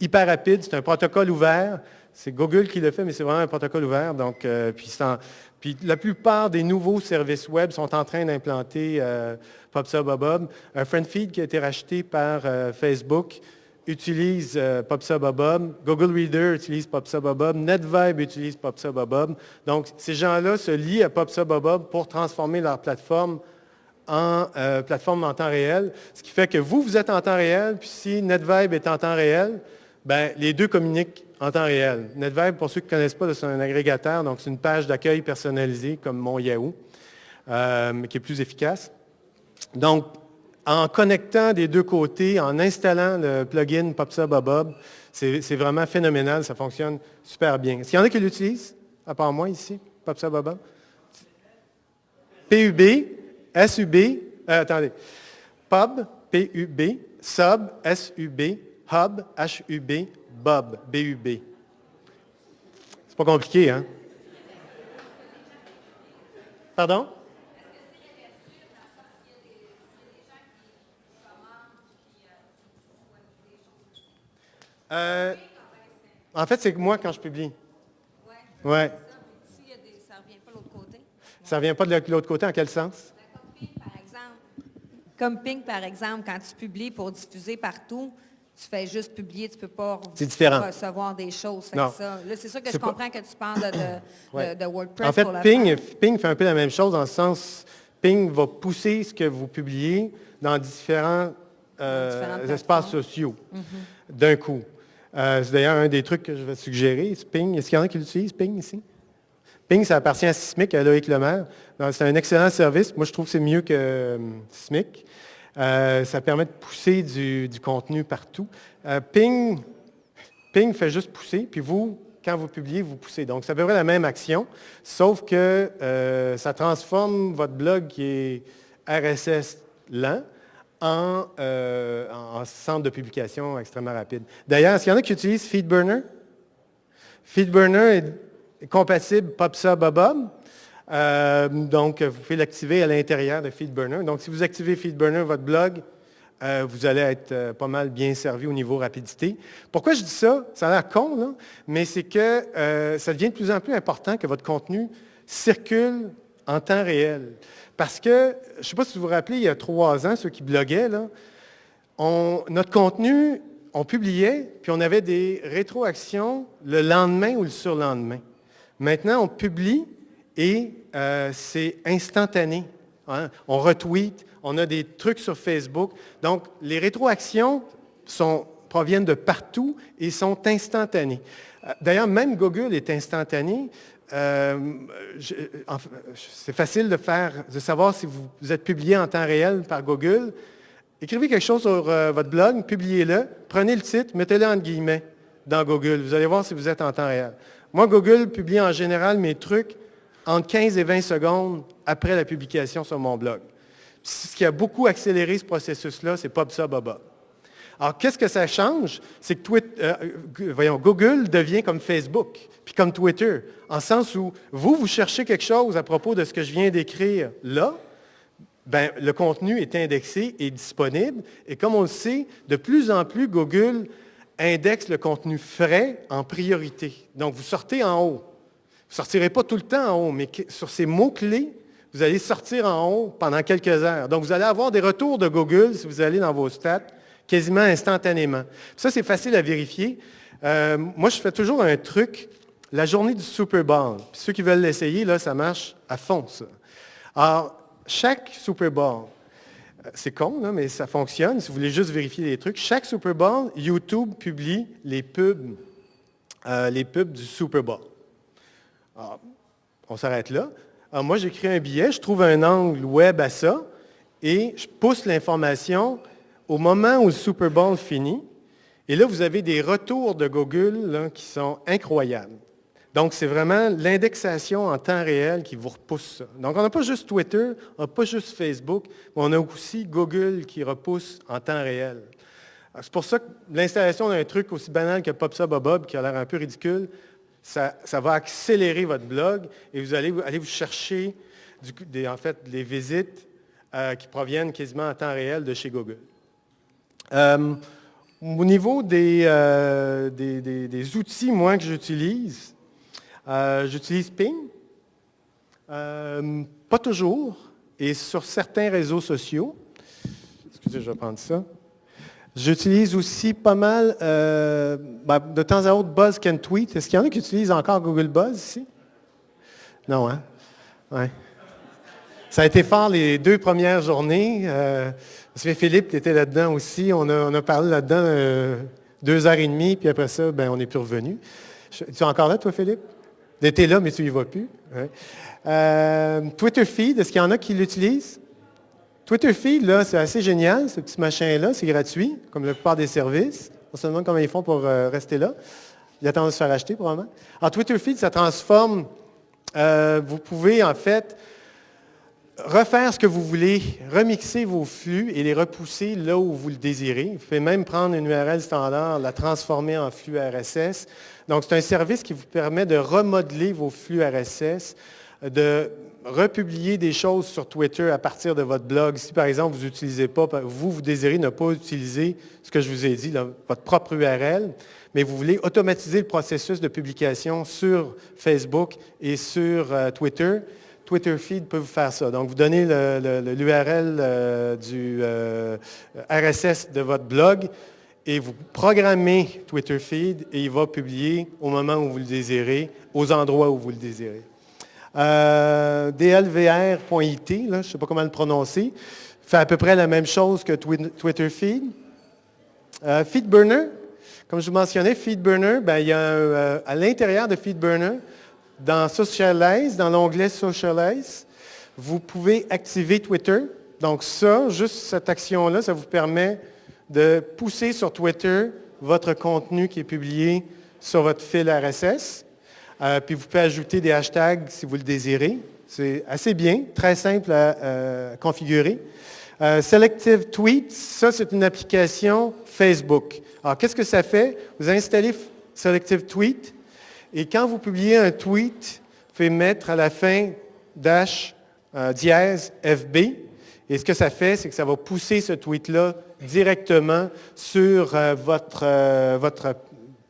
S1: hyper rapide, c'est un protocole ouvert. C'est Google qui le fait, mais c'est vraiment un protocole ouvert. Donc, puis la plupart des nouveaux services web sont en train d'implanter PubSub. Friendfeed, qui a été racheté par Facebook, utilise PubSub. Google Reader utilise PubSub. NetVibe utilise PubSub. Donc, ces gens-là se lient à PubSub pour transformer leur plateforme en plateforme en temps réel, ce qui fait que vous êtes en temps réel, puis si NetVibe est en temps réel, bien, les deux communiquent en temps réel. NetVibe, pour ceux qui ne connaissent pas, c'est un agrégateur, donc c'est une page d'accueil personnalisée comme mon Yahoo, qui est plus efficace. Donc, en connectant des deux côtés, en installant le plugin PubSub, c'est vraiment phénoménal, ça fonctionne super bien. Est-ce qu'il y en a qui l'utilisent, à part moi ici, PubSub? PUB, SUB, attendez, Pub, P-U-B, Sub, S-U-B, Hub, H-U-B, Bub, B-U-B. C'est pas compliqué, hein? Pardon? En fait, c'est moi quand je publie. Oui. Ouais.
S3: Ça ne revient pas de l'autre côté.
S1: Ça ne revient pas de l'autre côté, en quel sens?
S3: Comme Ping, par exemple, quand tu publies pour diffuser partout, tu fais juste publier, tu ne peux pas recevoir des choses. Fait
S1: non.
S3: Ça, là, c'est sûr que je comprends que tu parles de WordPress.
S1: En fait,
S3: pour le
S1: Ping fait un peu la même chose dans le sens, Ping va pousser ce que vous publiez dans différents espaces sociaux d'un coup. C'est d'ailleurs un des trucs que je vais suggérer, c'est Ping. Est-ce qu'il y en a qui l'utilisent, Ping, ici? Ping, ça appartient à Sismic, à Loïc Lemaire. C'est un excellent service. Moi, je trouve que c'est mieux que Sismic. Ça permet de pousser du contenu partout. Ping, Ping fait juste pousser, puis vous, quand vous publiez, vous poussez. Donc, c'est à peu près la même action, sauf que ça transforme votre blog qui est RSS lent en centre de publication extrêmement rapide. D'ailleurs, est-ce qu'il y en a qui utilisent FeedBurner? FeedBurner est compatible PubSub. Donc, vous pouvez l'activer à l'intérieur de FeedBurner. Donc, si vous activez FeedBurner, votre blog, vous allez être pas mal bien servi au niveau rapidité. Pourquoi je dis ça? Ça a l'air con, là, mais c'est que ça devient de plus en plus important que votre contenu circule en temps réel. Parce que, je ne sais pas si vous vous rappelez, il y a 3 ans, ceux qui bloguaient, là, notre contenu, on publiait, puis on avait des rétroactions le lendemain ou le surlendemain. Maintenant, on publie et c'est instantané. Hein? On retweet, on a des trucs sur Facebook. Donc, les rétroactions proviennent de partout et sont instantanées. D'ailleurs, même Google est instantané. C'est facile de savoir si vous êtes publié en temps réel par Google. Écrivez quelque chose sur votre blog, publiez-le, prenez le titre, mettez-le entre guillemets dans Google. Vous allez voir si vous êtes en temps réel. Moi, Google publie en général mes trucs entre 15 et 20 secondes après la publication sur mon blog. Ce qui a beaucoup accéléré ce processus-là, c'est PubSub. Alors, qu'est-ce que ça change? C'est que Google devient comme Facebook, puis comme Twitter, en sens où vous cherchez quelque chose à propos de ce que je viens d'écrire là, bien, le contenu est indexé et disponible. Et comme on le sait, de plus en plus, Google indexe le contenu frais en priorité. Donc, vous sortez en haut. Vous ne sortirez pas tout le temps en haut, mais sur ces mots-clés, vous allez sortir en haut pendant quelques heures. Donc, vous allez avoir des retours de Google, si vous allez dans vos stats, quasiment instantanément. Ça, c'est facile à vérifier. Moi, je fais toujours un truc, la journée du Super Bowl. Puis ceux qui veulent l'essayer, là, ça marche à fond, ça. Alors, chaque Super Bowl, c'est con, là, mais ça fonctionne, si vous voulez juste vérifier les trucs. Chaque Super Bowl, YouTube publie les pubs du Super Bowl. Alors, on s'arrête là. Alors, moi, j'écris un billet, je trouve un angle web à ça, et je pousse l'information au moment où le Super Bowl finit. Et là, vous avez des retours de Google là, qui sont incroyables. Donc, c'est vraiment l'indexation en temps réel qui vous repousse ça. Donc, on n'a pas juste Twitter, on n'a pas juste Facebook, mais on a aussi Google qui repousse en temps réel. C'est pour ça que l'installation d'un truc aussi banal que PubSub, qui a l'air un peu ridicule, ça va accélérer votre blog et vous allez vous chercher des visites qui proviennent quasiment en temps réel de chez Google. Au niveau des outils, moi, que j'utilise Ping, pas toujours, et sur certains réseaux sociaux. Excusez, je vais prendre ça. J'utilise aussi pas mal, de temps à autre, Buzz Can Tweet. Est-ce qu'il y en a qui utilisent encore Google Buzz ici? Non, hein? Ouais. Ça a été fort les 2 premières journées. Philippe, tu étais là-dedans aussi. On a parlé là-dedans 2h30, puis après ça, on n'est plus revenu. Tu es encore là, toi, Philippe? Tu étais là, mais tu n'y vas plus. Ouais. Twitter Feed, est-ce qu'il y en a qui l'utilisent? Twitter Feed, là, c'est assez génial, ce petit machin-là. C'est gratuit, comme la plupart des services. On se demande comment ils font pour rester là. Il a tendance à se faire acheter, probablement. Alors, Twitter Feed, ça transforme. Vous pouvez, en fait, refaire ce que vous voulez, remixer vos flux et les repousser là où vous le désirez. Vous pouvez même prendre une URL standard, la transformer en flux RSS. Donc, c'est un service qui vous permet de remodeler vos flux RSS, de republier des choses sur Twitter à partir de votre blog. Si, par exemple, vous n'utilisez pas, vous désirez ne pas utiliser ce que je vous ai dit, là, votre propre URL, mais vous voulez automatiser le processus de publication sur Facebook et sur Twitter, Twitter Feed peut vous faire ça. Donc, vous donnez l'URL du RSS de votre blog et vous programmez Twitter Feed et il va publier au moment où vous le désirez, aux endroits où vous le désirez. DLVR.it, je ne sais pas comment le prononcer, fait à peu près la même chose que Twitter Feed. FeedBurner, comme je vous mentionnais, FeedBurner, il y a à l'intérieur de FeedBurner, dans Socialize, dans l'onglet Socialize, vous pouvez activer Twitter. Donc ça, juste cette action-là, ça vous permet de pousser sur Twitter votre contenu qui est publié sur votre fil RSS. Puis vous pouvez ajouter des hashtags si vous le désirez. C'est assez bien, très simple à configurer. Selective Tweets, ça c'est une application Facebook. Alors qu'est-ce que ça fait? Vous installez Selective Tweet et quand vous publiez un tweet, vous pouvez mettre à la fin dièse FB. Et ce que ça fait, c'est que ça va pousser ce tweet-là directement sur votre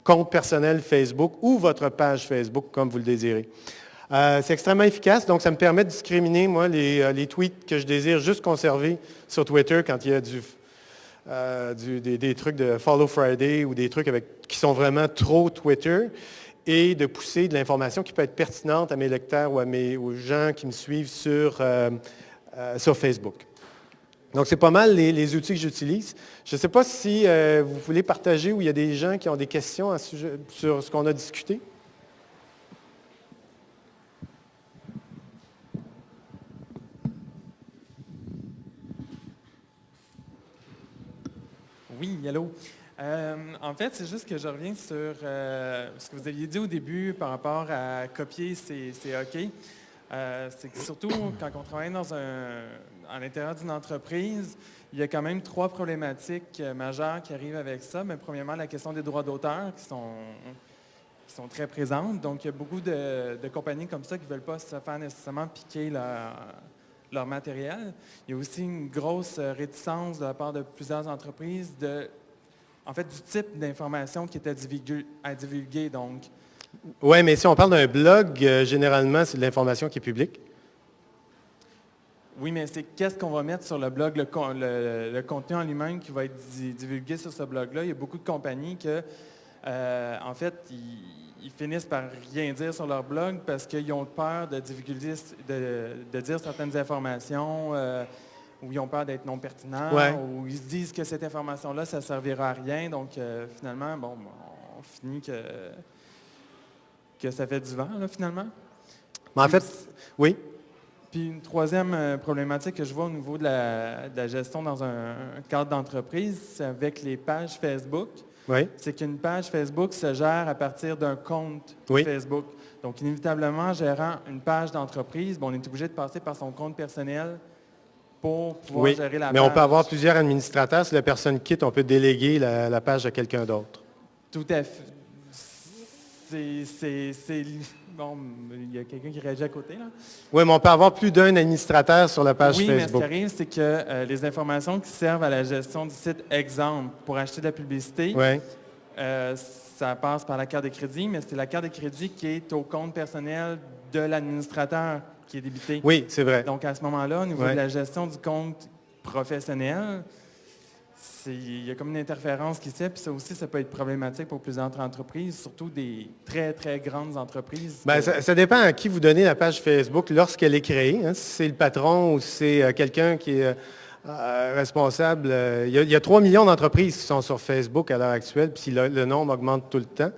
S1: compte personnel Facebook ou votre page Facebook, comme vous le désirez. C'est extrêmement efficace, donc ça me permet de discriminer, moi, les tweets que je désire juste conserver sur Twitter quand il y a des trucs de Follow Friday ou des trucs qui sont vraiment trop Twitter, et de pousser de l'information qui peut être pertinente à mes lecteurs ou aux gens qui me suivent sur Facebook. Donc, c'est pas mal les outils que j'utilise. Je ne sais pas si vous voulez partager ou il y a des gens qui ont des questions sur ce qu'on a discuté.
S4: Oui, allô. En fait, c'est juste que je reviens sur ce que vous aviez dit au début par rapport à copier, c'est OK. C'est que surtout quand on travaille à l'intérieur d'une entreprise, il y a quand même 3 problématiques majeures qui arrivent avec ça. Mais premièrement, la question des droits d'auteur qui sont très présentes. Donc, il y a beaucoup de compagnies comme ça qui ne veulent pas se faire nécessairement piquer leur matériel. Il y a aussi une grosse réticence de la part de plusieurs entreprises du type d'information qui est à divulguer. Donc,
S1: oui, mais si on parle d'un blog, généralement, c'est de l'information qui est publique.
S4: Oui, mais c'est qu'est-ce qu'on va mettre sur le blog, le contenu en lui-même qui va être divulgué sur ce blog-là. Il y a beaucoup de compagnies que, en fait, ils finissent par rien dire sur leur blog parce qu'ils ont peur de dire certaines informations, ou ils ont peur d'être non pertinents, ou ils se disent que cette information-là, ça ne servira à rien. Donc, finalement, on finit que ça fait du vent, là, finalement.
S1: Mais en fait, oui.
S4: Puis une troisième problématique que je vois au niveau de la gestion dans un cadre d'entreprise, c'est avec les pages Facebook.
S1: Oui.
S4: C'est qu'une page Facebook se gère à partir d'un compte Facebook. Donc, inévitablement, gérant une page d'entreprise, on est obligé de passer par son compte personnel pour pouvoir gérer la page.
S1: Mais on peut avoir plusieurs administrateurs. Si la personne quitte, on peut déléguer la page à quelqu'un d'autre.
S4: Tout à fait. Bon, il y a quelqu'un qui réagit à côté, là.
S1: Oui, mais on peut avoir plus d'un administrateur sur la page Facebook.
S4: Oui, mais ce qui arrive, c'est que les informations qui servent à la gestion du site exemple pour acheter de la publicité, ça passe par la carte de crédit, mais c'est la carte de crédit qui est au compte personnel de l'administrateur qui est débité.
S1: Oui, c'est vrai.
S4: Donc, à ce moment-là, au niveau de la gestion du compte professionnel, il y a comme une interférence qui se fait, puis ça aussi, ça peut être problématique pour plusieurs entreprises, surtout des très, très grandes entreprises.
S1: Bien, ça dépend à qui vous donnez la page Facebook lorsqu'elle est créée. Hein, si c'est le patron ou si c'est quelqu'un qui est responsable. Il y a 3 millions d'entreprises qui sont sur Facebook à l'heure actuelle, puis le nombre augmente tout le temps.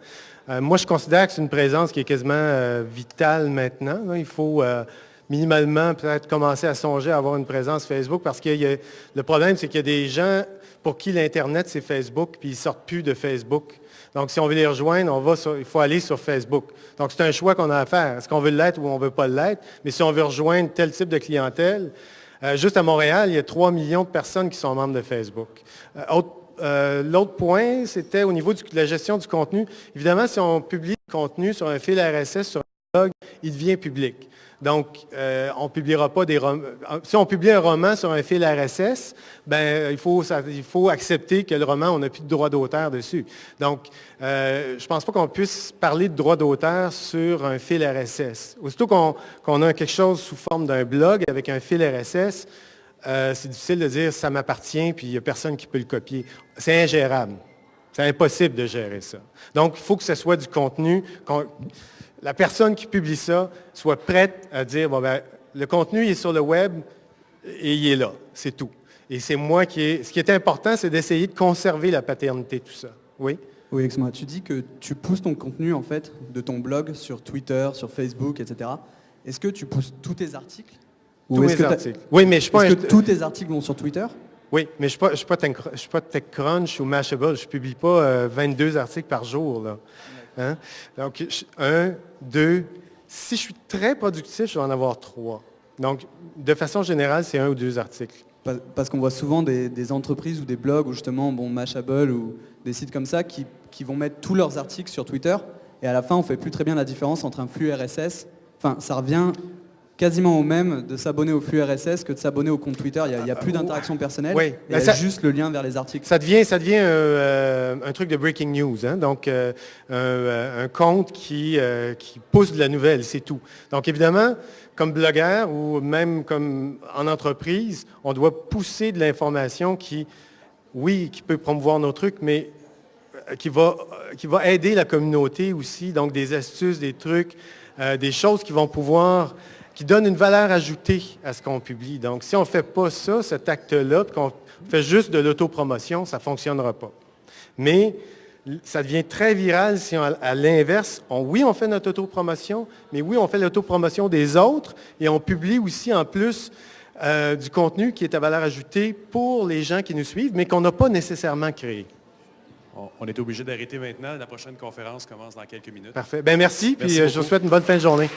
S1: Moi, je considère que c'est une présence qui est quasiment vitale maintenant. Là. Il faut minimalement peut-être commencer à songer à avoir une présence Facebook parce que le problème, c'est qu'il y a des gens pour qui l'Internet, c'est Facebook, puis ils ne sortent plus de Facebook. Donc, si on veut les rejoindre, il faut aller sur Facebook. Donc, c'est un choix qu'on a à faire. Est-ce qu'on veut l'être ou on ne veut pas l'être? Mais si on veut rejoindre tel type de clientèle, juste à Montréal, il y a 3 millions de personnes qui sont membres de Facebook. L'autre point, c'était au niveau de la gestion du contenu. Évidemment, si on publie du contenu sur un fil RSS, sur un blog, il devient public. Donc, on ne publiera pas des romans. Si on publie un roman sur un fil RSS, ben, il faut accepter que le roman, on n'a plus de droit d'auteur dessus. Donc, je ne pense pas qu'on puisse parler de droit d'auteur sur un fil RSS. Aussitôt qu'on a quelque chose sous forme d'un blog avec un fil RSS, c'est difficile de dire « ça m'appartient » puis il n'y a personne qui peut le copier. C'est ingérable. C'est impossible de gérer ça. Donc, il faut que ce soit du contenu... La personne qui publie ça soit prête à dire, bon, ben, le contenu il est sur le web et il est là, c'est tout. Et c'est moi ce qui est important, c'est d'essayer de conserver la paternité de tout ça. Oui?
S2: Oui, excuse-moi, tu dis que tu pousses ton contenu, en fait, de ton blog sur Twitter, sur Facebook, etc. Est-ce que tu pousses tous tes articles?
S1: Tous mes articles. Oui, mais je pense
S2: que tous tes articles vont sur Twitter?
S1: Oui, mais je ne suis pas TechCrunch ou Mashable. Je ne publie pas 22 articles par jour. Là. Hein? Donc, 1, 2, si je suis très productif, je vais en avoir 3. Donc, de façon générale, c'est 1 ou 2 articles.
S2: Parce qu'on voit souvent des entreprises ou des blogs, ou justement, Mashable ou des sites comme ça, qui vont mettre tous leurs articles sur Twitter, et à la fin, on ne fait plus très bien la différence entre un flux RSS. Enfin, ça revient quasiment au même de s'abonner au flux RSS que de s'abonner au compte Twitter. Il n'y a plus d'interaction personnelle,
S1: oui,
S2: il y a juste le lien vers les articles.
S1: Ça devient un truc de breaking news, hein? Donc un compte qui pousse de la nouvelle, c'est tout. Donc évidemment, comme blogueur ou même comme en entreprise, on doit pousser de l'information qui peut promouvoir nos trucs, mais qui va aider la communauté aussi, donc des astuces, des trucs, des choses qui donnent une valeur ajoutée à ce qu'on publie. Donc, si on ne fait pas ça, cet acte-là, puis qu'on fait juste de l'autopromotion, ça ne fonctionnera pas. Mais ça devient très viral si, à l'inverse, on fait notre autopromotion, mais oui, on fait l'autopromotion des autres et on publie aussi en plus du contenu qui est à valeur ajoutée pour les gens qui nous suivent, mais qu'on n'a pas nécessairement créé.
S5: On est obligé d'arrêter maintenant. La prochaine conférence commence dans quelques minutes.
S1: Parfait. Bien, merci, puis je vous souhaite une bonne fin de journée.